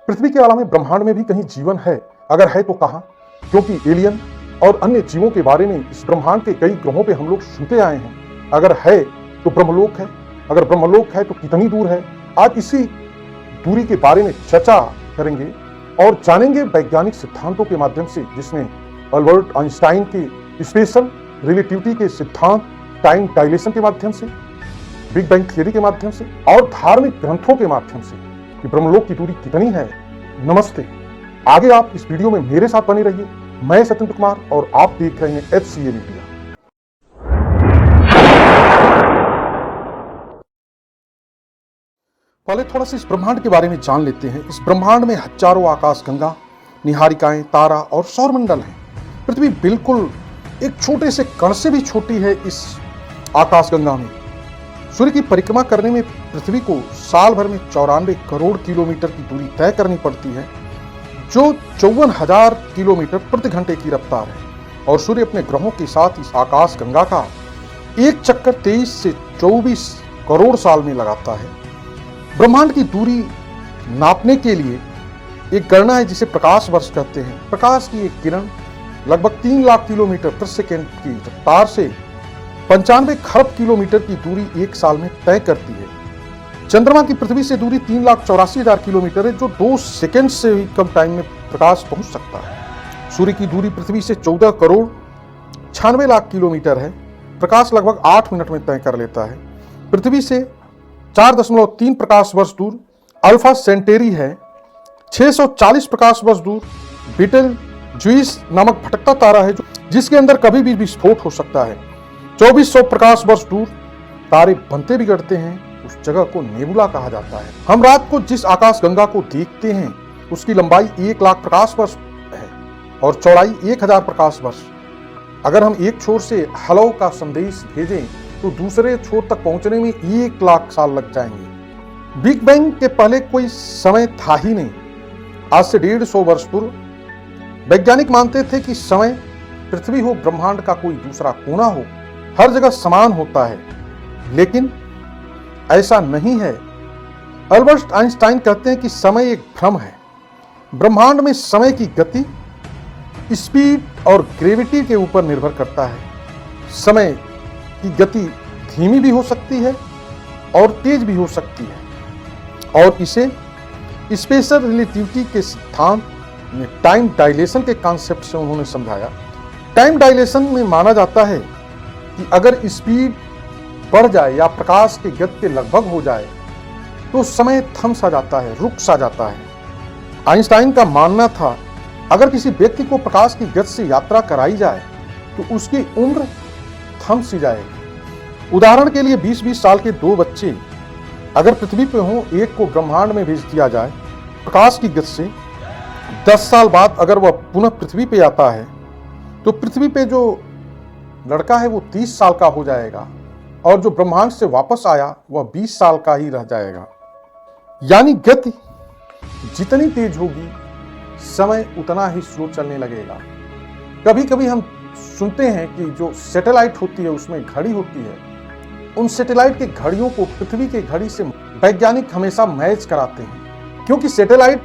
पृथ्वी के अलावा ब्रह्मांड में भी कहीं जीवन है? अगर है तो कहां? क्योंकि एलियन और अन्य जीवों के बारे में इस ब्रह्मांड के कई ग्रहों पे हम लोग सुनते आए हैं। अगर है तो ब्रह्मलोक है, अगर ब्रह्मलोक है तो कितनी दूर है? आज इसी दूरी के बारे में चर्चा करेंगे और जानेंगे वैज्ञानिक सिद्धांतों के माध्यम से, जिसमें अल्बर्ट आइंस्टाइन के स्पेशल रिलेटिविटी के सिद्धांत, टाइम डायलेशन के माध्यम से, बिग बैंग थियरी के माध्यम से और धार्मिक ग्रंथों के माध्यम से कि ब्रह्मलोक की दूरी कितनी है। नमस्ते, आगे आप इस वीडियो में मेरे साथ बने रहिए। मैं सत्येंद्र कुमार और आप देख रहे हैं HCA मीडिया। पहले थोड़ा सा इस ब्रह्मांड के बारे में जान लेते हैं। इस ब्रह्मांड में हजारों आकाशगंगा, निहारिकाएं, तारा और सौरमंडल हैं। पृथ्वी बिल्कुल एक छोटे से कण से भी छोटी है। इस आकाशगंगा में सूर्य की परिक्रमा करने में पृथ्वी को साल भर में 94 करोड़ किलोमीटर की दूरी तय करनी पड़ती है, जो 54,000 किलोमीटर प्रति घंटे की रफ्तार है। और सूर्य अपने ग्रहों के साथ इस आकाशगंगा का एक चक्कर 23 से 24 करोड़ साल में लगाता है। ब्रह्मांड की दूरी नापने के लिए एक गणना है जिसे प्रकाश वर्ष कहते हैं। प्रकाश की एक किरण लगभग 3 लाख किलोमीटर प्रति सेकंड की रफ्तार से 95 खरब किलोमीटर की दूरी एक साल में तय करती है। चंद्रमा की पृथ्वी से दूरी 3,84,000 किलोमीटर है, जो 2 सेकंड से भी कम टाइम में प्रकाश पहुंच सकता है। सूर्य की दूरी पृथ्वी से 14 करोड़ 96 लाख किलोमीटर है। प्रकाश लगभग 8 मिनट में तय कर लेता है। पृथ्वी से 4.3 प्रकाश वर्ष दूर अल्फा सेंटेरी है। 640 प्रकाश वर्ष दूर बीटल ज्यूइस नामक भटकता तारा है, जिसके अंदर कभी भी विस्फोट हो सकता है। 2400 प्रकाश वर्ष दूर तारे बनते बिगड़ते हैं, उस जगह को नेबुला कहा जाता है। हम रात को जिस आकाशगंगा को देखते हैं उसकी लंबाई 1 लाख प्रकाश वर्ष है और चौड़ाई 1000 प्रकाश वर्ष। अगर हम एक छोर से हेलो का संदेश भेजें तो दूसरे छोर तक पहुंचने में 1 लाख साल लग जाएंगे। बिग बैंग के पहले कोई समय था ही नहीं। आज से 150 वर्ष पूर्व वैज्ञानिक मानते थे कि समय, पृथ्वी हो, ब्रह्मांड का कोई दूसरा कोना हो, हर जगह समान होता है, लेकिन ऐसा नहीं है। अल्बर्ट आइंस्टाइन कहते हैं कि समय एक भ्रम है। ब्रह्मांड में समय की गति स्पीड और ग्रेविटी के ऊपर निर्भर करता है। समय की गति धीमी भी हो सकती है और तेज भी हो सकती है, और इसे स्पेशल रिलेटिविटी के सिद्धांत में टाइम डायलेशन के कॉन्सेप्ट से उन्होंने समझाया। टाइम डायलेशन में माना जाता है कि अगर स्पीड बढ़ जाए या प्रकाश के गति के लगभग हो जाए तो समय थम सा जाता है, रुक सा जाता है। आइंस्टाइन का मानना था अगर किसी व्यक्ति को प्रकाश की गति से यात्रा कराई जाए तो उसकी उम्र थम सी जाएगी। उदाहरण के लिए 20-20 साल के 2 बच्चे अगर पृथ्वी पे हों, एक को ब्रह्मांड में भेज दिया जाए प्रकाश की गति से, 10 साल बाद अगर वह पुनः पृथ्वी पे आता है तो पृथ्वी पे जो लड़का है वो 30 साल का हो जाएगा और जो ब्रह्मांड से वापस आया वह 20 साल का ही रह जाएगा। यानी गति जितनी तेज होगी समय उतना ही स्लो चलने लगेगा। कभी कभी हम सुनते हैं कि जो सैटेलाइट होती है उसमें घड़ी होती है, उन सैटेलाइट के घड़ियों को पृथ्वी के घड़ी से वैज्ञानिक हमेशा मैच कराते हैं, क्योंकि सैटेलाइट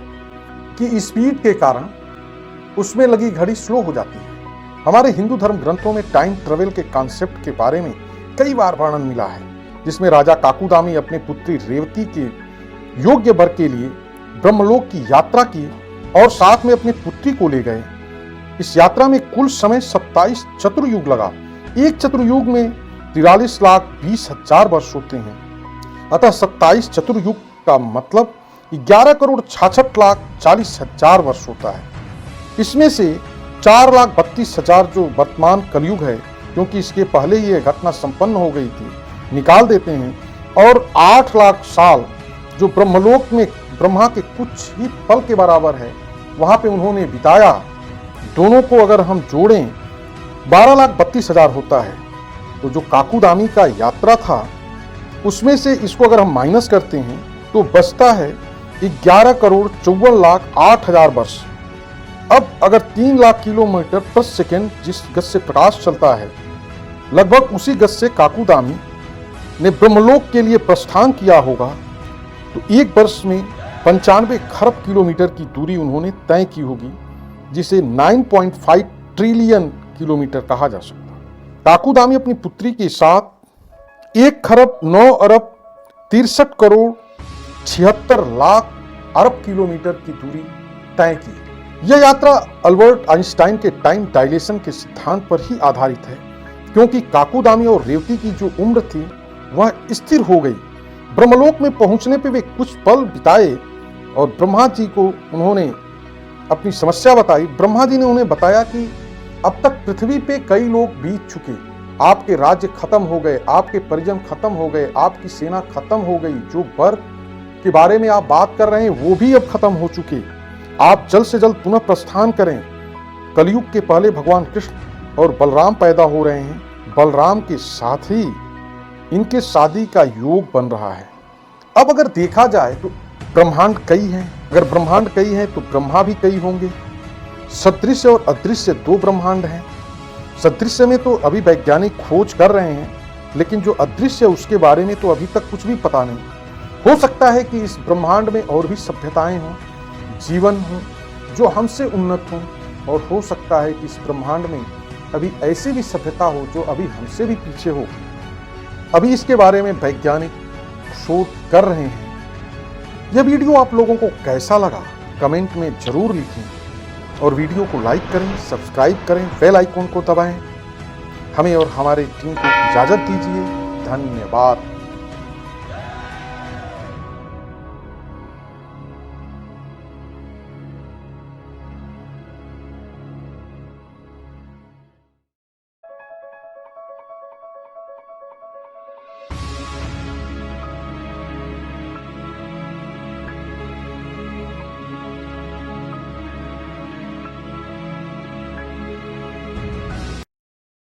की स्पीड के कारण उसमें लगी घड़ी स्लो हो जाती है। हमारे हिंदू धर्म ग्रंथों में टाइम ट्रेवल के कॉन्सेप्ट के बारे में कई बार वर्णन मिला है, जिसमें राजा काकुदामी अपने पुत्री रेवती के योग्य वर के लिए ब्रह्मलोक की यात्रा की और साथ में अपनी पुत्री को ले गए। इस यात्रा में कुल समय 27 चतुर्युग लगा। एक चतुर्युग में 43,20,000 वर्ष होते हैं। अतः 27 चतुर्युग का मतलब 11 करोड़ 66,40,000 वर्ष होता है। इसमें से 4,32,000 जो वर्तमान कलयुग है, क्योंकि इसके पहले ये घटना संपन्न हो गई थी, निकाल देते हैं, और 8 लाख साल जो ब्रह्मलोक में ब्रह्मा के कुछ ही पल के बराबर है, वहां पे उन्होंने बिताया। दोनों को अगर हम जोड़ें 12,32,000 होता है। तो जो काकुदामी का यात्रा था उसमें से इसको अगर हम माइनस करते हैं तो बचता है 11 करोड़ 54,08,000 वर्ष। अब अगर 3 लाख किलोमीटर प्रति सेकंड जिस गति से प्रकाश चलता है, लगभग उसी गति से काकुदामी ने ब्रह्मलोक के लिए प्रस्थान किया होगा, तो एक वर्ष में 95 खरब किलोमीटर की दूरी उन्होंने तय की होगी, जिसे 9.5 ट्रिलियन किलोमीटर कहा जा सकता है। काकुदामी अपनी पुत्री के साथ 1 खरब 9 अरब 63 करोड़ 76 लाख अरब किलोमीटर की दूरी तय की। यह यात्रा अल्बर्ट आइंस्टाइन के टाइम डायलेशन के सिद्धांत पर ही आधारित है, क्योंकि काकुदामी और रेवती की जो उम्र थी वह स्थिर हो गई। ब्रह्मलोक में पहुंचने पे वे कुछ पल बिताए और ब्रह्मा जी को उन्होंने अपनी समस्या बताई। ब्रह्मा जी ने उन्हें बताया कि अब तक पृथ्वी पे कई लोग बीत चुके, आपके राज्य खत्म हो गए, आपके परिजन खत्म हो गए, आपकी सेना खत्म हो गई, जो वर के बारे में आप बात कर रहे हैं वो भी अब खत्म हो चुके। आप जल्द से जल्द पुनः प्रस्थान करें। कलयुग के पहले भगवान कृष्ण और बलराम पैदा हो रहे हैं। बलराम के साथ ही इनके शादी का योग बन रहा है। अब अगर देखा जाए तो ब्रह्मांड कई हैं। अगर ब्रह्मांड कई हैं तो ब्रह्मा भी कई होंगे। सदृश्य और अदृश्य 2 ब्रह्मांड हैं। सदृश्य में तो अभी वैज्ञानिक खोज कर रहे हैं, लेकिन जो अदृश्य है उसके बारे में तो अभी तक कुछ भी पता नहीं। हो सकता है कि इस ब्रह्मांड में और भी सभ्यताएं हों, जीवन हो जो हमसे उन्नत हो, और हो सकता है कि इस ब्रह्मांड में अभी ऐसी भी सभ्यता हो जो अभी हमसे भी पीछे हो। अभी इसके बारे में वैज्ञानिक शोध कर रहे हैं। यह वीडियो आप लोगों को कैसा लगा कमेंट में जरूर लिखें, और वीडियो को लाइक करें, सब्सक्राइब करें, बेल आइकॉन को दबाएं। हमें और हमारे टीम को इजाजत दीजिए। धन्यवाद।